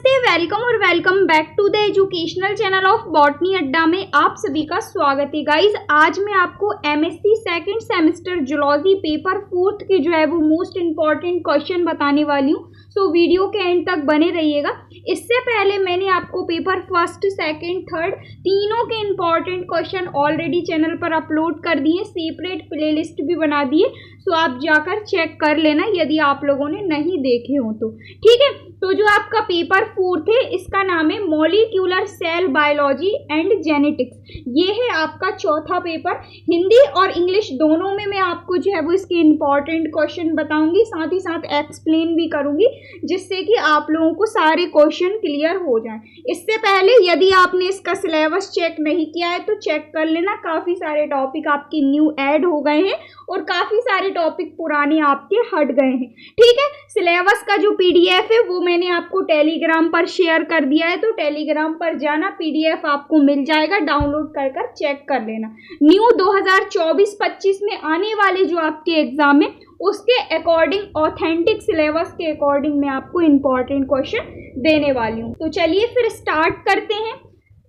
नमस्ते, वेलकम और welcome back to the educational channel of Botany Adda में आप सभी का स्वागत है। गाइज, आज मैं आपको MSc second semester zoology paper 4 के जो है वो मोस्ट इम्पॉर्टेंट क्वेश्चन बताने वाली हूँ। सो वीडियो के एंड तक बने रहिएगा। इससे पहले मैंने आपको पेपर फर्स्ट, सेकंड, थर्ड तीनों के इम्पॉर्टेंट क्वेश्चन ऑलरेडी चैनल पर अपलोड कर दिए, सेपरेट प्लेलिस्ट भी बना दिए। सो आप जाकर चेक कर लेना यदि आप लोगों ने नहीं देखे हो तो। ठीक है, तो जो आपका पेपर 4 थे इसका नाम है molecular cell biology and genetics. ये है आपका चौथा पेपर। हिंदी और इंग्लिश दोनों में मैं आपको जो है वो इसके इम्पॉर्टेंट क्वेश्चन बताऊंगी, साथ ही साथ एक्सप्लेन भी करूंगी, जिससे कि आप लोगों को सारे क्वेश्चन क्लियर हो जाएं। इससे पहले यदि आपने इसका सिलेबस चेक नहीं किया है तो चेक कर लेना। काफ़ी सारे टॉपिक आपके न्यू ऐड हो गए हैं और काफ़ी सारे टॉपिक पुराने आपके हट गए हैं। ठीक है, सिलेबस का जो पीडीएफ है वो मैंने आपको टेलीग्राम पर शेयर कर दिया है, तो टेलीग्राम पर जाना, पीडीएफ आपको मिल जाएगा, डाउनलोड कर चेक कर लेना। न्यू 2024-25 में आने वाले जो आपके एग्जाम है उसके अकॉर्डिंग, ऑथेंटिक सिलेबस के अकॉर्डिंग मैं आपको इम्पॉर्टेंट क्वेश्चन देने वाली हूँ। तो चलिए फिर स्टार्ट करते हैं।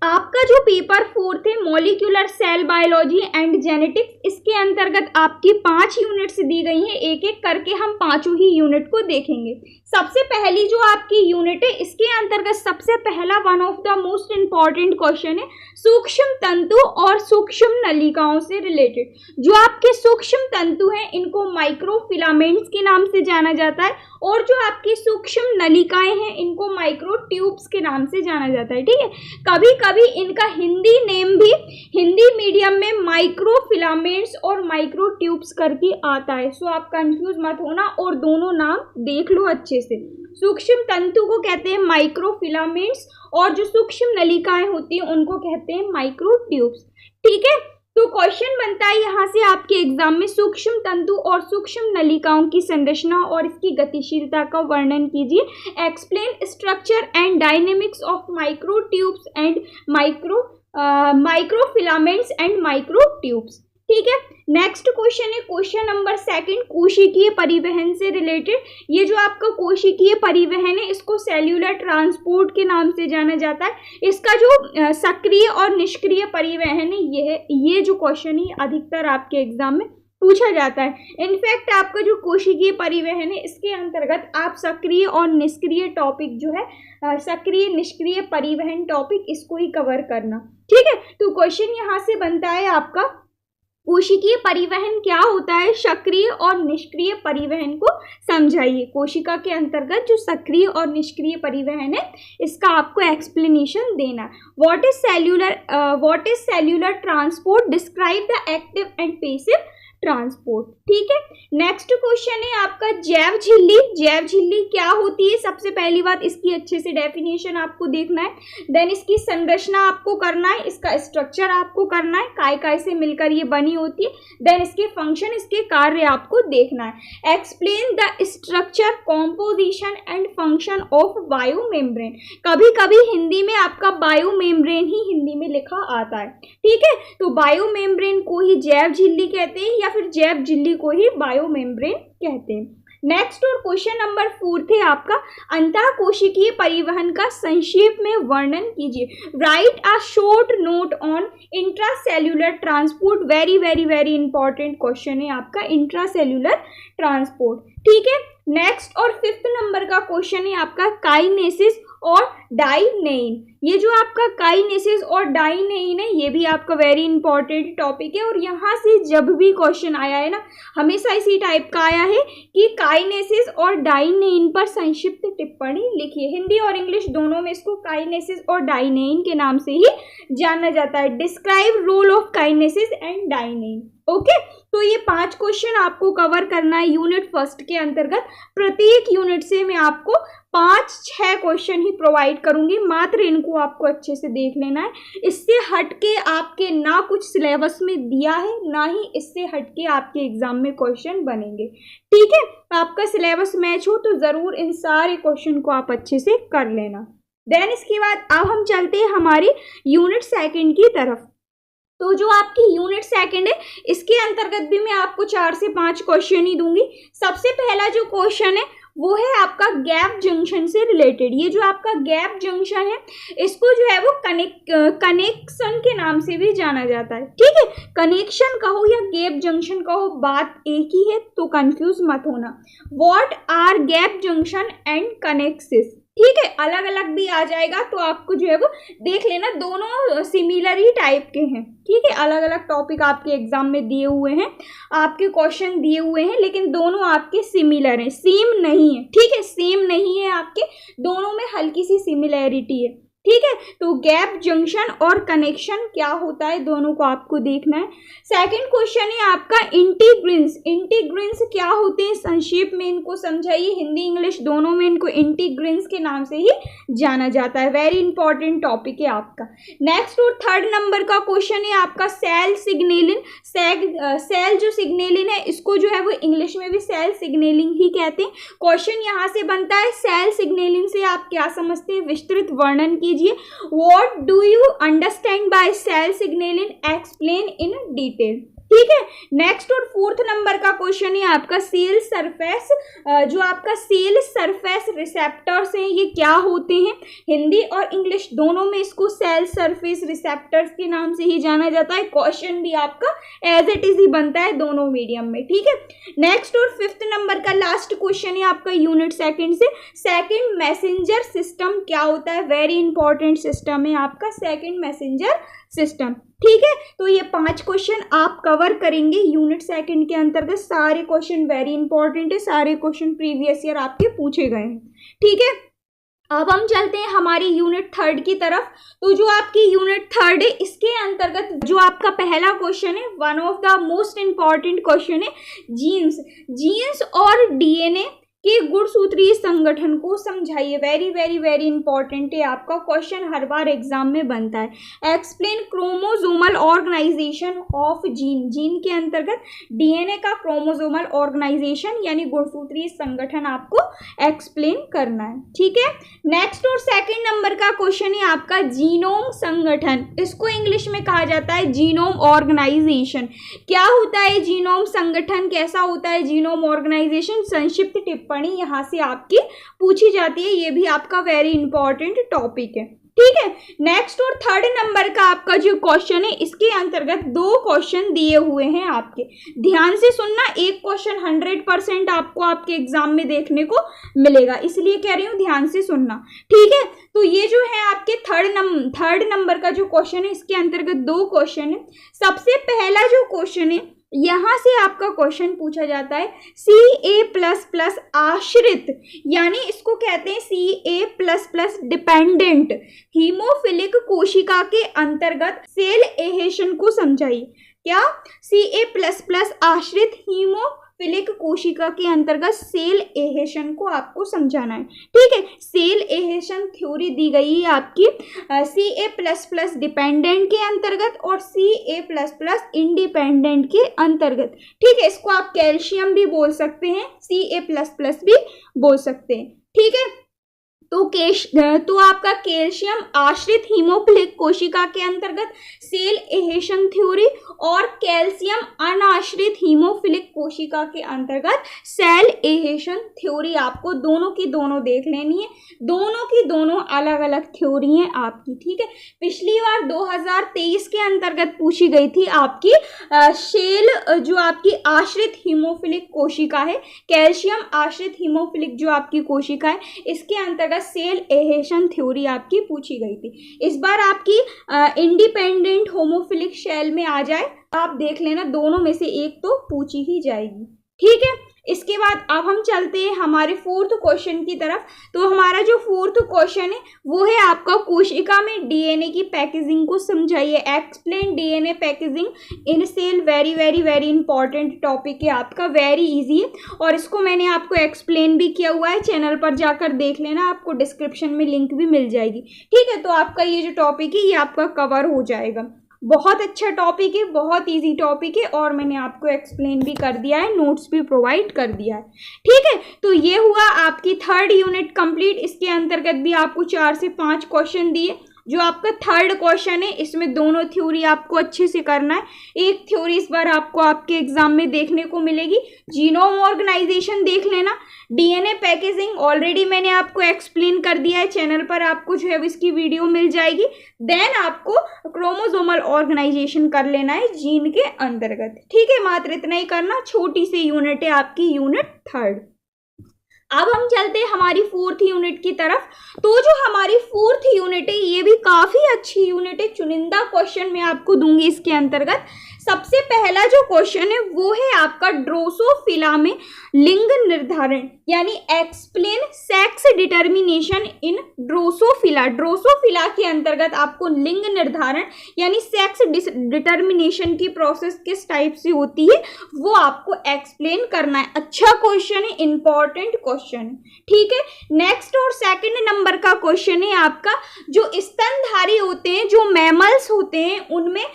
आपका जो पेपर 4 थे molecular cell biology and genetics, इसके अंतर्गत आपकी 5 यूनिट्स दी गई हैं। एक एक करके हम पांचों ही यूनिट को देखेंगे। सबसे पहली जो आपकी यूनिट है इसके अंतर्गत सबसे पहला one of the most important question है सूक्ष्म तंतु और सूक्ष्म नलिकाओं से रिलेटेड। जो आपके सूक्ष्म तंतु हैं इनको माइक्रोफिलामेंट्स के नाम से जाना जाता है, और जो आपकी सूक्ष्म नलिकाएं हैं इनको माइक्रोट्यूब्स के नाम से जाना जाता है। ठीक है, कभी कभी इनका हिंदी नेम भी हिंदी मीडियम में माइक्रोफिलामेंट्स और माइक्रोट्यूब्स करके आता है। सो आप कंफ्यूज मत होना और दोनों नाम देख लो अच्छे से। सूक्ष्म तंतु को कहते हैं माइक्रोफिलामेंट्स और जो सूक्ष्म नलिकाएं होती हैं उनको कहते हैं माइक्रोट्यूब्स। ठीक है, तो क्वेश्चन बनता है यहाँ से आपके एग्जाम में, सूक्ष्म तंतु और सूक्ष्म नलिकाओं की संरचना और इसकी गतिशीलता का वर्णन कीजिए। Explain structure and dynamics of microtubes and microfilaments and microtubes. ठीक है, नेक्स्ट क्वेश्चन है क्वेश्चन नंबर 2, कोशिकीय परिवहन से रिलेटेड। ये जो आपका कोशिकीय परिवहन है इसको सेल्यूलर ट्रांसपोर्ट के नाम से जाना जाता है। इसका जो सक्रिय और निष्क्रिय परिवहन है ये जो क्वेश्चन है अधिकतर आपके एग्जाम में पूछा जाता है। इनफैक्ट आपका जो कोशिकीय परिवहन है इसके अंतर्गत आप सक्रिय और निष्क्रिय टॉपिक जो है, सक्रिय निष्क्रिय परिवहन टॉपिक, इसको ही कवर करना। ठीक है, तो क्वेश्चन यहाँ से बनता है आपका कोशिकीय परिवहन क्या होता है, सक्रिय और निष्क्रिय परिवहन को समझाइए। कोशिका के अंतर्गत जो सक्रिय और निष्क्रिय परिवहन है इसका आपको एक्सप्लेनेशन देना। What is cellular transport, describe the active and passive transport. ठीक है, नेक्स्ट क्वेश्चन है आपका जैव झिल्ली। जैव झिल्ली क्या होती है, सबसे पहली बात इसकी अच्छे से डेफिनेशन आपको देखना है, देन इसकी संरचना आपको करना है, इसका स्ट्रक्चर आपको करना है, काय से मिलकर ये बनी होती है, देन इसके फंक्शन, इसके कार्य आपको देखना है। Explain the structure, composition and function of biomembrane. कभी कभी हिंदी में आपका बायोमेम्ब्रेन ही हिंदी में लिखा आता है। ठीक है, तो बायोमेम्ब्रेन को ही जैव झिल्ली कहते हैं या फिर जैव झिल्ली को ही बायोमेम्ब्रेन कहते हैं। नेक्स्ट और क्वेश्चन नंबर 4 थे आपका अंतःकोशिकीय परिवहन का संक्षेप में वर्णन कीजिए। Right a short note on intracellular transport. Very very very important question है आपका इंट्रासेल्यूलर ट्रांसपोर्ट। ठीक है, नेक्स्ट और 5th नंबर का क्वेश्चन है आपका काइनेसिस और डाइनेइन। ये जो आपका काइनेसिस और डाइनेइन है ये भी आपका वेरी इंपॉर्टेंट टॉपिक है, और यहाँ से जब भी क्वेश्चन आया है ना हमेशा इसी टाइप का आया है कि काइनेसिस और डाइनेइन पर संक्षिप्त टिप्पणी लिखिए। हिंदी और इंग्लिश दोनों में इसको काइनेसिस और डाइनेइन के नाम से ही जाना जाता है। Describe role of kinesis and dynein. Okay, तो ये 5 क्वेश्चन आपको कवर करना है यूनिट फर्स्ट के अंतर्गत। प्रत्येक यूनिट से मैं आपको 5-6 क्वेश्चन ही प्रोवाइड करूंगी, मात्र इनको आपको अच्छे से देख लेना है। इससे हटके आपके ना कुछ सिलेबस में दिया है, ना ही इससे हटके आपके एग्जाम में क्वेश्चन बनेंगे। ठीक है, आपका सिलेबस मैच हो तो जरूर इन सारे क्वेश्चन को आप अच्छे से कर लेना। देन इसके बाद अब हम चलते हैं हमारी यूनिट 2 की तरफ। तो जो आपकी यूनिट 2 है इसके अंतर्गत भी मैं आपको 4 से 5 क्वेश्चन ही दूंगी। सबसे पहला जो क्वेश्चन है वो है आपका गैप जंक्शन से रिलेटेड। ये जो आपका गैप जंक्शन है इसको जो है वो कनेक्शन के नाम से भी जाना जाता है, ठीक है। कनेक्शन कहो या गैप जंक्शन कहो, बात एक ही है, तो कंफ्यूज मत होना। What are gap junction and connexins, ठीक है, अलग अलग भी आ जाएगा तो आपको जो है वो देख लेना, दोनों सिमिलर ही टाइप के हैं, ठीक है। अलग अलग टॉपिक आपके एग्जाम में दिए हुए हैं, आपके क्वेश्चन दिए हुए हैं, लेकिन दोनों आपके सिमिलर हैं, सेम नहीं है, ठीक है, सेम नहीं है, आपके दोनों में हल्की सी सिमिलैरिटी है, ठीक है। तो गैप जंक्शन और कनेक्शन क्या होता है दोनों को आपको देखना है। सेकंड क्वेश्चन है आपका इंटीग्रिंस। इंटीग्रिंस क्या होते हैं, संक्षेप में इनको समझाइए, हिंदी इंग्लिश दोनों में इनको इंटीग्रिंस के नाम से ही जाना जाता है। वेरी इंपॉर्टेंट टॉपिक है आपका। नेक्स्ट और थर्ड नंबर का क्वेश्चन है आपका सेल सिग्नलिंग। सेल जो सिग्नलिंग है इसको जो है वो इंग्लिश में भी सेल सिग्नलिंग ही कहते हैं। क्वेश्चन यहाँ से बनता है, सेल सिग्नलिंग से आप क्या समझते हैं, विस्तृत वर्णन कीजिए। What do you understand by cell signaling? Explain in detail, ठीक है। नेक्स्ट और फोर्थ नंबर का क्वेश्चन है आपका सेल सरफेस। जो आपका सेल सरफेस रिसेप्टर्स हैं ये क्या होते हैं, हिंदी और इंग्लिश दोनों में इसको सेल सरफेस रिसेप्टर्स के नाम से ही जाना जाता है। क्वेश्चन भी आपका एज इट इज ही बनता है दोनों मीडियम में, ठीक है। नेक्स्ट और फिफ्थ नंबर का लास्ट क्वेश्चन है आपका यूनिट सेकंड से, सेकंड मैसेंजर सिस्टम क्या होता है। वेरी इंपॉर्टेंट सिस्टम है आपका सेकंड मैसेंजर सिस्टम, ठीक है। तो ये 5 क्वेश्चन आप कवर करेंगे यूनिट सेकंड के अंतर्गत। सारे क्वेश्चन वेरी इंपॉर्टेंट है, सारे क्वेश्चन प्रीवियस ईयर आपके पूछे गए हैं, ठीक है। अब हम चलते हैं हमारी यूनिट थर्ड की तरफ। तो जो आपकी यूनिट थर्ड है इसके अंतर्गत जो आपका पहला क्वेश्चन है, one of the most important question है, जीन्स और डीएनए के गुणसूत्रीय संगठन को समझाइए। वेरी वेरी वेरी इंपॉर्टेंट है आपका क्वेश्चन, हर बार एग्जाम में बनता है। Explain chromosomal organisation of gene के अंतर्गत डीएनए का क्रोमोसोमल ऑर्गेनाइजेशन यानी गुणसूत्रीय संगठन आपको एक्सप्लेन करना है, ठीक है। नेक्स्ट और सेकंड नंबर का क्वेश्चन है आपका जीनोम संगठन। इसको इंग्लिश में कहा जाता है जीनोम ऑर्गेनाइजेशन। क्या होता है जीनोम संगठन, कैसा होता है जीनोम ऑर्गेनाइजेशन, संक्षिप्त टिप्पणी यहां से आपकी पूछी जाती है। ये भी आपका वेरी इंपॉर्टेंट टॉपिक है, ठीक है। नेक्स्ट और थर्ड नंबर का आपका जो क्वेश्चन है इसके अंतर्गत 2 क्वेश्चन दिए हुए हैं आपके, ध्यान से सुनना। एक क्वेश्चन 100% आपको आपके एग्जाम में देखने को मिलेगा, इसलिए कह रही हूँ ध्यान से सुनना, ठीक है। तो ये जो है आपके थर्ड नंबर का जो क्वेश्चन है इसके अंतर्गत 2 क्वेश्चन है। सबसे पहला जो क्वेश्चन है यहां से आपका क्वेश्चन पूछा जाता है Ca++ आश्रित, यानी इसको कहते हैं Ca++ डिपेंडेंट हीमोफिलिक कोशिका के अंतर्गत सेल एहेशन को समझाइए। क्या, Ca++ आश्रित हीमोफिलिक कोशिका के अंतर्गत सेल एहेशन को आपको समझाना है, ठीक है। सेल एहेशन थ्योरी दी गई है आपकी Ca++ डिपेंडेंट के अंतर्गत और Ca++ इंडिपेंडेंट के अंतर्गत, ठीक है। इसको आप कैल्शियम भी बोल सकते हैं, Ca++ भी बोल सकते हैं, ठीक है। तो आपका कैल्शियम आश्रित हीमोफिलिक कोशिका के अंतर्गत सेल एहेशन थ्योरी और कैल्शियम अनाश्रित हीमोफिलिक कोशिका के अंतर्गत सेल एहेशन थ्योरी आपको दोनों की दोनों देख लेनी है। दोनों की दोनों अलग अलग थ्योरी हैं आपकी, ठीक है। पिछली बार 2023 के अंतर्गत पूछी गई थी आपकी सेल जो आपकी आश्रित हीमोफिलिक कोशिका है, कैल्शियम आश्रित हीमोफिलिक जो आपकी कोशिका है, इसके अंतर्गत सेल एहेशन थ्योरी आपकी पूछी गई थी। इस बार आपकी इंडिपेंडेंट होमोफिलिक सेल में आ जाए, आप देख लेना, दोनों में से एक तो पूछी ही जाएगी, ठीक है। इसके बाद अब हम चलते हैं हमारे फोर्थ क्वेश्चन की तरफ। तो हमारा जो फोर्थ क्वेश्चन है वो है आपका कोशिका में डीएनए की पैकेजिंग को समझाइए। Explain DNA packaging in cell. Very very very important topic है आपका, वेरी इजी है और इसको मैंने आपको एक्सप्लेन भी किया हुआ है, चैनल पर जाकर देख लेना, आपको डिस्क्रिप्शन में लिंक भी मिल जाएगी, ठीक है। तो आपका ये जो टॉपिक है ये आपका कवर हो जाएगा। बहुत अच्छा टॉपिक है, बहुत इजी टॉपिक है और मैंने आपको एक्सप्लेन भी कर दिया है, नोट्स भी प्रोवाइड कर दिया है, ठीक है। तो ये हुआ आपकी थर्ड यूनिट कंप्लीट। इसके अंतर्गत भी आपको 4 से 5 क्वेश्चन दिए जो आपका थर्ड क्वेश्चन है, इसमें दोनों थ्योरी आपको अच्छे से करना है। एक थ्योरी इस बार आपको आपके एग्जाम में देखने को मिलेगी, जीनोम ऑर्गेनाइजेशन देख लेना। डीएनए पैकेजिंग ऑलरेडी मैंने आपको एक्सप्लेन कर दिया है, चैनल पर आपको जो है इसकी वीडियो मिल जाएगी। देन आपको क्रोमोसोमल ऑर्गेनाइजेशन कर लेना है जीन के अंतर्गत, ठीक है। मात्र इतना ही करना, छोटी सी यूनिट है आपकी यूनिट थर्ड। अब हम चलते हैं हमारी फोर्थ यूनिट की तरफ। तो जो हमारी फोर्थ यूनिट है ये भी काफी अच्छी यूनिट है, चुनिंदा क्वेश्चन मैं आपको दूंगी इसके अंतर्गत। सबसे पहला जो क्वेश्चन है वो है आपका ड्रोसोफिला में लिंग निर्धारण, यानी explain sex determination in Drosophila. Drosophila के अंतर्गत आपको लिंग निर्धारण यानी सेक्स डिटर्मिनेशन की प्रोसेस किस टाइप से होती है वो आपको एक्सप्लेन करना है। अच्छा क्वेश्चन है, इंपॉर्टेंट क्वेश्चन है, ठीक है। नेक्स्ट और सेकंड नंबर का क्वेश्चन है आपका, जो स्तनधारी होते हैं, जो मैमल्स होते हैं, उनमें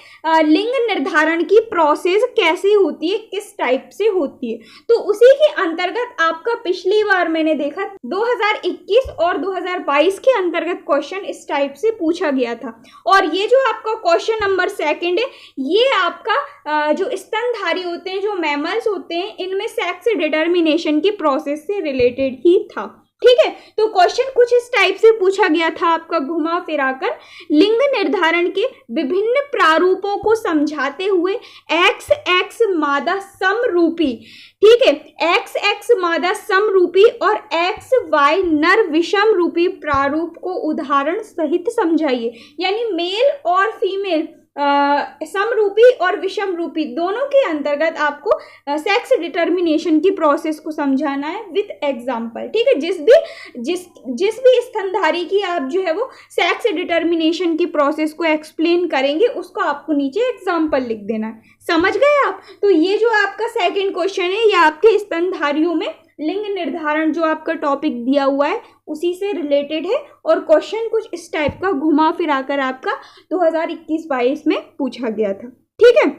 लिंग निर्धारण की प्रोसेस कैसे होती है, किस टाइप से होती है। तो उसी के अंतर्गत आपका पिछली बार मैंने देखा 2021 और 2022 के अंतर्गत क्वेश्चन इस टाइप से पूछा गया था। और ये जो आपका क्वेश्चन नंबर सेकंड है, ये आपका जो स्तनधारी होते हैं, जो मैमल्स होते हैं, इनमें सेक्स डिटर्मिनेशन की प्रोसेस से रिलेटेड ही था, ठीक है। तो क्वेश्चन कुछ इस टाइप से पूछा गया था आपका, घुमा फिराकर लिंग निर्धारण के विभिन्न प्रारूपों को समझाते हुए एक्स एक्स मादा समरूपी, ठीक है, एक्स एक्स मादा समरूपी और एक्स वाई नर विषम रूपी प्रारूप को उदाहरण सहित समझाइए। यानी मेल और फीमेल समरूपी और विषम रूपी दोनों के अंतर्गत आपको सेक्स डिटर्मिनेशन की प्रोसेस को समझाना है विद एग्जाम्पल, ठीक है। जिस भी स्तनधारी की आप जो है वो सेक्स डिटर्मिनेशन की प्रोसेस को एक्सप्लेन करेंगे उसको आपको नीचे एग्जाम्पल लिख देना है, समझ गए आप। तो ये जो आपका सेकंड क्वेश्चन है ये आपके स्तनधारियों में लिंग निर्धारण जो आपका टॉपिक दिया हुआ है उसी से रिलेटेड है, और क्वेश्चन कुछ इस टाइप का घुमा फिराकर आपका 2021-22 में पूछा गया था, ठीक है।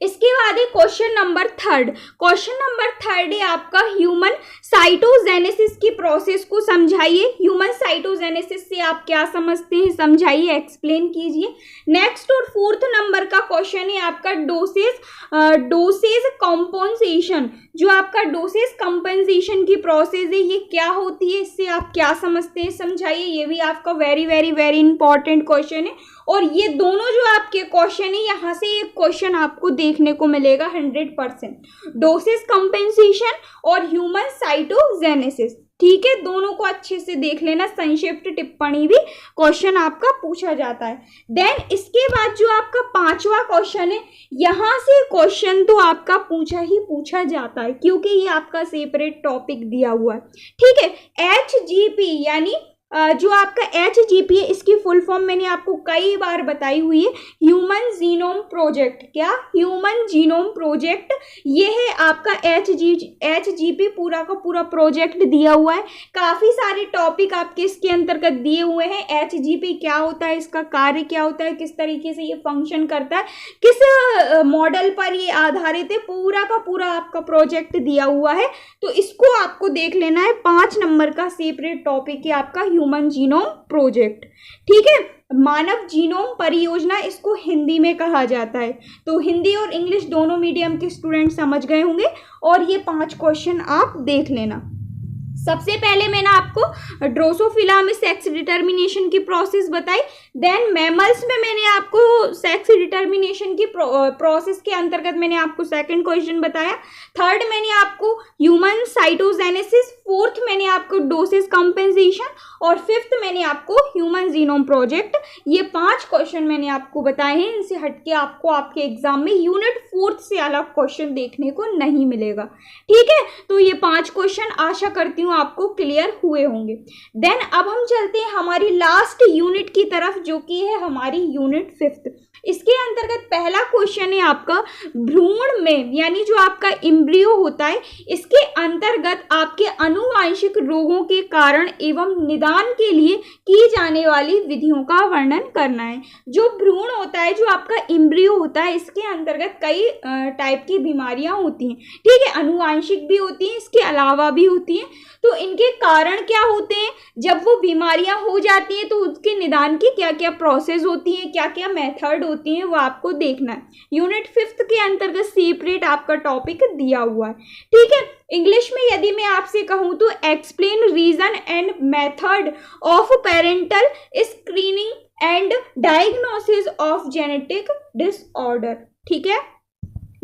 इसके बाद है question number third. Question number third है आपका ह्यूमन साइटोजेनेसिस की प्रोसेस को समझाइए। ह्यूमन साइटोजेनेसिस से आप क्या समझते हैं, समझाइए, एक्सप्लेन कीजिए। नेक्स्ट और फोर्थ नंबर का क्वेश्चन है आपका डोसेज कंपनसेशन। जो आपका डोसेज कंपनसेशन की प्रोसेस है ये क्या होती है, इससे आप क्या समझते हैं, समझाइए। ये भी आपका very very very important question है। और ये दोनों जो आपके क्वेश्चन है यहाँ से एक क्वेश्चन आपको देखने को मिलेगा 100%, डोसेज कंपनसेशन और ह्यूमन साइटोजेनेसिस, ठीक है। दोनों को अच्छे से देख लेना, संक्षिप्त टिप्पणी भी क्वेश्चन आपका पूछा जाता है। देन इसके बाद जो आपका पांचवा क्वेश्चन है, यहाँ से क्वेश्चन तो आपका पूछा जाता है क्योंकि ये आपका सेपरेट टॉपिक दिया हुआ है, ठीक है। HGP यानी जो आपका HGP है इसकी फुल फॉर्म मैंने आपको कई बार बताई हुई है, ह्यूमन जीनोम प्रोजेक्ट। क्या, ह्यूमन जीनोम प्रोजेक्ट, ये है आपका HGP पूरा का पूरा प्रोजेक्ट दिया हुआ है। काफ़ी सारे टॉपिक आपके इसके अंतर्गत दिए हुए हैं। HGP क्या होता है, इसका कार्य क्या होता है, किस तरीके से ये फंक्शन करता है, किस मॉडल पर ये आधारित है, पूरा का पूरा आपका प्रोजेक्ट दिया हुआ है। तो इसको आपको देख लेना है, 5 नंबर का सेपरेट टॉपिक है आपका ह्यूमन जीनोम प्रोजेक्ट, ठीक है। मानव जीनोम परियोजना इसको हिंदी में कहा जाता है। तो हिंदी और इंग्लिश दोनों मीडियम के स्टूडेंट समझ गए होंगे। और ये 5 क्वेश्चन आप देख लेना। सबसे पहले मैंने आपको ड्रोसोफिला में सेक्स डिटर्मिनेशन की प्रोसेस बताई। देन मैमल्स में मैंने आपको सेक्स डिटर्मिनेशन की प्रोसेस के अंतर्गत मैंने आपको सेकंड क्वेश्चन बताया। थर्ड मैंने आपको ह्यूमन साइटोजेनेसिस, फोर्थ मैंने आपको डोसेज कंपनसेशन और फिफ्थ मैंने आपको ह्यूमन जीनोम प्रोजेक्ट। ये 5 क्वेश्चन मैंने आपको बताए हैं। इनसे हटके आपको आपके एग्जाम में यूनिट 4 से अलग क्वेश्चन देखने को नहीं मिलेगा, ठीक है। तो ये 5 क्वेश्चन आशा करती हूँ आपको क्लियर हुए होंगे। देन अब हम चलते हैं हमारी लास्ट यूनिट की तरफ जो कि है हमारी यूनिट 5th। इसके अंतर्गत पहला क्वेश्चन है आपका, भ्रूण में यानी जो आपका एम्ब्रियो होता है, इसके अंतर्गत आपके आनुवांशिक रोगों के कारण एवं निदान के लिए की जाने वाली विधियों का वर्णन करना है। जो भ्रूण होता है, जो आपका एम्ब्रियो होता है, इसके अंतर्गत कई टाइप की बीमारियां होती हैं, ठीक है, आनुवांशिक भी होती हैं, इसके अलावा भी होती हैं। तो इनके कारण क्या होते हैं, जब वो बीमारियां हो जाती हैं तो उसके निदान की क्या क्या प्रोसेस होती हैं, क्या क्या मेथड होती हैं, वो आपको देखना है। यूनिट 5 के अंतर्गत सेपरेट आपका टॉपिक दिया हुआ है, ठीक है। इंग्लिश में यदि मैं आपसे कहूँ तो explain reason and method of parental screening and diagnosis of genetic disorder, ठीक है।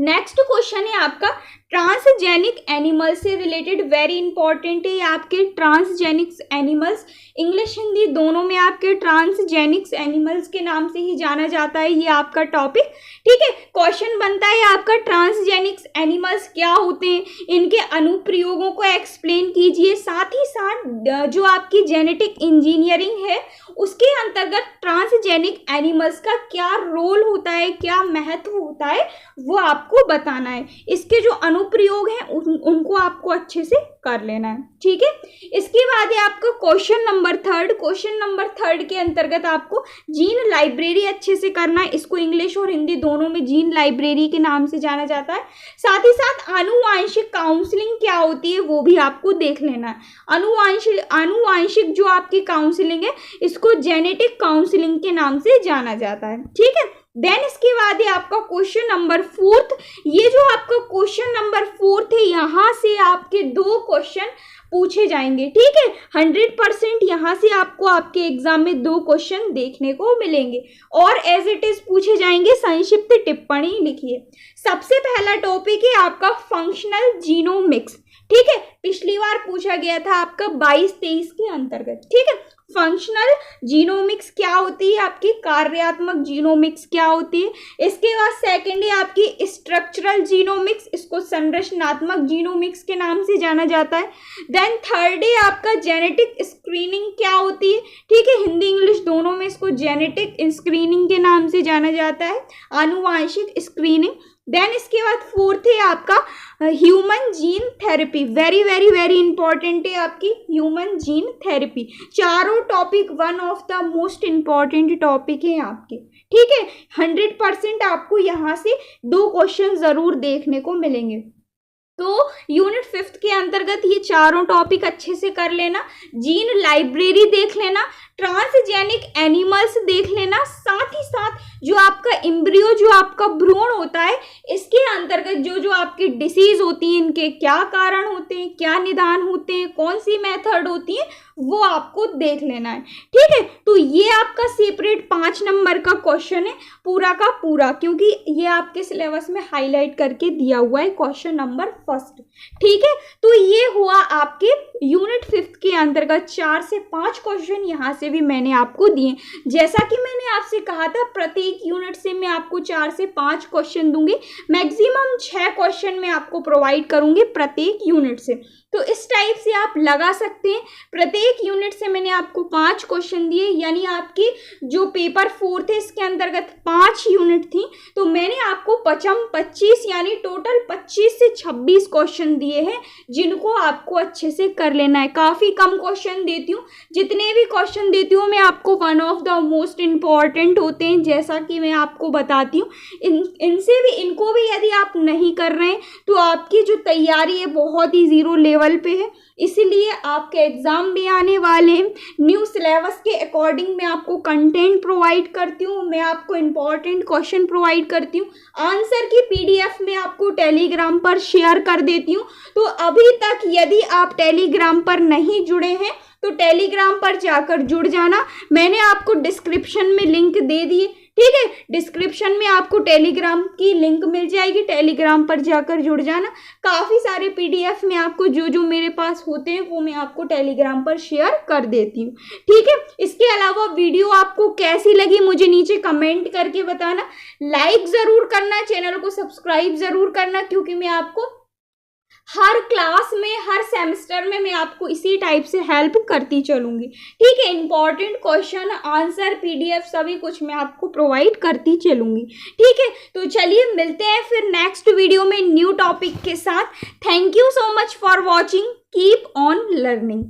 नेक्स्ट क्वेश्चन है आपका ट्रांसजेनिक एनिमल से रिलेटेड, वेरी इंपॉर्टेंट है आपके ट्रांसजेनिक एनिमल्स, इंग्लिश हिंदी दोनों में आपके ट्रांसजेनिक एनिमल्स के नाम से ही जाना जाता है ये आपका टॉपिक, ठीक है। क्वेश्चन बनता है आपका ट्रांसजेनिक एनिमल्स क्या होते हैं, इनके अनुप्रयोगों को एक्सप्लेन कीजिए, साथ ही साथ जो आपकी जेनेटिक इंजीनियरिंग है उसके अंतर्गत ट्रांसजेनिक एनिमल्स का क्या रोल होता है, क्या महत्व होता है, वो आपको बताना है। इसके जो अनुप्रयोग हैं उनको आपको अच्छे से कर लेना है, ठीक है। इसके बाद है आपका क्वेश्चन नंबर 3। क्वेश्चन नंबर 3 के अंतर्गत आपको जीन लाइब्रेरी अच्छे से करना है, इसको इंग्लिश और हिंदी दोनों में जीन लाइब्रेरी के नाम से जाना जाता है। साथ ही साथ आनुवांशिक काउंसलिंग क्या होती है वो भी आपको देख लेना है। आनुवांशिक जो आपकी काउंसलिंग है इसको जेनेटिक काउंसलिंग के नाम से जाना जाता है, ठीक है। देन इसके बाद है आपका क्वेश्चन नंबर 4। ये जो आपका क्वेश्चन नंबर 4 है, यहाँ से आपके 2 क्वेश्चन पूछे जाएंगे, ठीक है। 100% यहाँ से आपको आपके एग्जाम में 2 क्वेश्चन देखने को मिलेंगे और एज इट इज पूछे जाएंगे। संक्षिप्त टिप्पणी लिखिए। सबसे पहला टॉपिक है आपका फंक्शनल जीनोमिक्स, ठीक है। पिछली बार पूछा गया था आपका 22-23 के अंतर्गत, ठीक है। फंक्शनल जीनोमिक्स क्या होती है, आपकी कार्यात्मक जीनोमिक्स क्या होती है। इसके बाद सेकंड है आपकी स्ट्रक्चरल जीनोमिक्स, इसको संरचनात्मक जीनोमिक्स के नाम से जाना जाता है। देन थर्ड है आपका जेनेटिक स्क्रीनिंग क्या होती है, ठीक है। हिंदी इंग्लिश दोनों में इसको जेनेटिक स्क्रीनिंग के नाम से जाना जाता है, आनुवांशिक स्क्रीनिंग। देन इसके बाद 4th है आपका human gene therapy, very very very important है आपकी ह्यूमन जीन थेरेपी। चारों topic one of the most important topic है आपके, ठीक है। 100% आपको यहाँ से 2 क्वेश्चन जरूर देखने को मिलेंगे। तो यूनिट 5 के अंतर्गत ये चारों टॉपिक अच्छे से कर लेना, जीन लाइब्रेरी देख लेना, ट्रांसजेनिक एनिमल्स देख लेना, साथ ही साथ जो आपका एम्ब्रियो, जो आपका भ्रूण होता है, इसके अंतर्गत जो जो आपकी डिसीज होती हैं, इनके क्या कारण होते हैं, क्या निदान होते हैं, कौन सी मेथड होती है, वो आपको देख लेना है, ठीक है। तो ये आपका सेपरेट 5 नंबर का क्वेश्चन है पूरा का पूरा, क्योंकि ये आपके सिलेबस में हाईलाइट करके दिया हुआ है क्वेश्चन नंबर 1, ठीक है। तो ये हुआ आपके यूनिट 5 के अंतर्गत 4 से 5 क्वेश्चन यहाँ से भी मैंने आपको दिए। जैसा कि मैंने आपसे कहा था प्रत्येक यूनिट से मैं आपको 4 से 5 क्वेश्चन दूंगी, मैक्सिमम 6 क्वेश्चन मैं आपको प्रोवाइड करूंगी प्रत्येक यूनिट से। तो इस टाइप से आप लगा सकते हैं, प्रत्येक यूनिट से मैंने आपको 5 क्वेश्चन दिए, यानी आपकी जो पेपर 4 थे इसके अंतर्गत 5 यूनिट थी, तो मैंने आपको 25 यानी टोटल 25 से 26 क्वेश्चन दिए हैं, जिनको आपको अच्छे से कर लेना है। काफ़ी कम क्वेश्चन देती हूँ, जितने भी क्वेश्चन देती हूँ मैं आपको one of the most important होते हैं, जैसा कि मैं आपको बताती हूँ। इनको भी यदि आप नहीं कर रहे हैं तो आपकी जो तैयारी है बहुत ही ज़ीरो लेवल पे है, इसीलिए आपके एग्ज़ाम भी आने वाले हैं। न्यू सिलेबस के अकॉर्डिंग मैं आपको कंटेंट प्रोवाइड करती हूँ, मैं आपको इम्पॉर्टेंट क्वेश्चन प्रोवाइड करती हूँ, आंसर की PDF मैं आपको टेलीग्राम पर शेयर कर देती हूँ। तो अभी तक यदि आप टेलीग्राम पर नहीं जुड़े हैं तो टेलीग्राम पर जाकर जुड़ जाना, मैंने आपको डिस्क्रिप्शन में लिंक दे दिए, ठीक है। डिस्क्रिप्शन में आपको टेलीग्राम की लिंक मिल जाएगी, टेलीग्राम पर जाकर जुड़ जाना। काफ़ी सारे PDF में आपको जो जो मेरे पास होते हैं वो मैं आपको टेलीग्राम पर शेयर कर देती हूँ, ठीक है। इसके अलावा वीडियो आपको कैसी लगी मुझे नीचे कमेंट करके बताना, लाइक ज़रूर करना, चैनल को सब्सक्राइब ज़रूर करना, क्योंकि मैं आपको हर क्लास में, हर सेमेस्टर में मैं आपको इसी टाइप से हेल्प करती चलूँगी। ठीक है, इंपॉर्टेंट क्वेश्चन, आंसर, PDF सभी कुछ मैं आपको प्रोवाइड करती चलूँगी। ठीक है, तो चलिए मिलते हैं फिर नेक्स्ट वीडियो में न्यू टॉपिक के साथ। Thank you so much for watching, keep on learning.